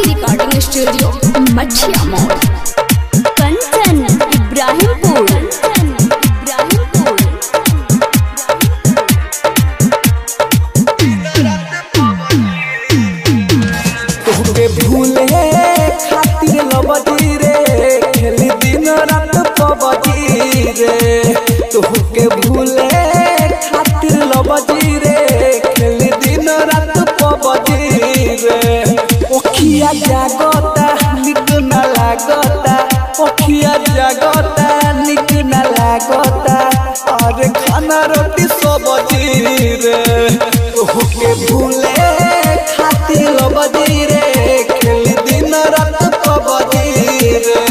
recording studio मछिया मोड़ कंचन इब्राहिमपुर तोहके भूले खातिर लबदी रे खेली दिन रात पबजी रे तोहके भूले खातिर लबदी रे खेली दिन रात पबजी रे ओखिया जागता निक न लागता ओखिया जागता निक न लागता अरे खाना रोटी सब्जी रे तोहके भूले खातिर लबदी रे खेली दिन रात पबजी रे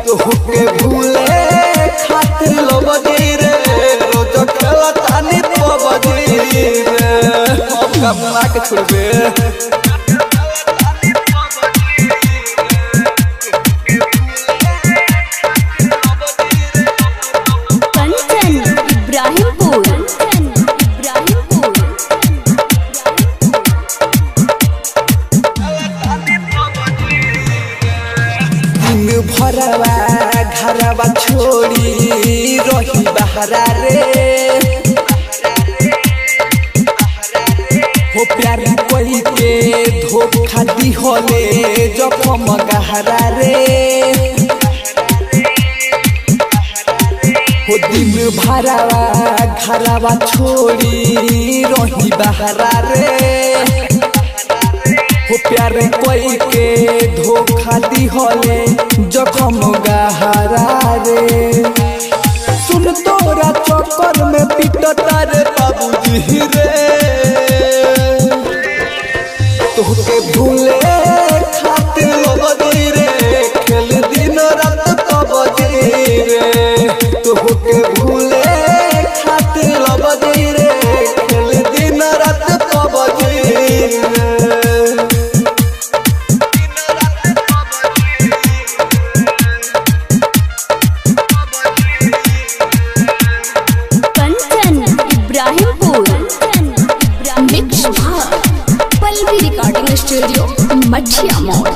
तोहके भूले खातिर लबदी रे रोज खेलता नी पबजी रे अब कमा के छोड़बे भरवा घरवा छोड़ी रही बहरा रे हो प्यारी कोई के धोखा दी होले जखम गहरा रे हो दिन भरवा घरवा छोड़ी रही बहरा रे हो प्यारे कोई के धोखा दी होले जखम गहरा रे सुन तोरा चक्कर में पिटता रे बाबूजी रे तोहके भूले खातिर लबदी रे खेल दिन रात पबजी रे तोहके भूले खातिर लबदी रे खेल दिन रात पबजी रे रिकॉर्डिंग स्टूडियो मछिया मोड़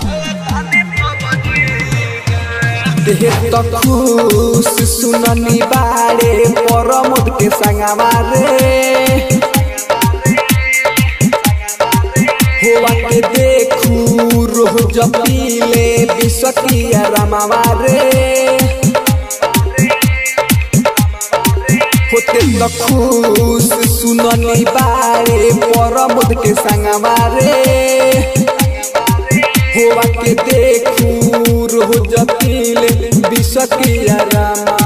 देह खुश सुननी बारे परमोद के संगवा रे होवा के देखू रोज पीले बिसकिया रमावा रे होते तो खुश सुननी बारे परमोद के संगवा रे होवा के देखू रोज पीले बिसकिया रामा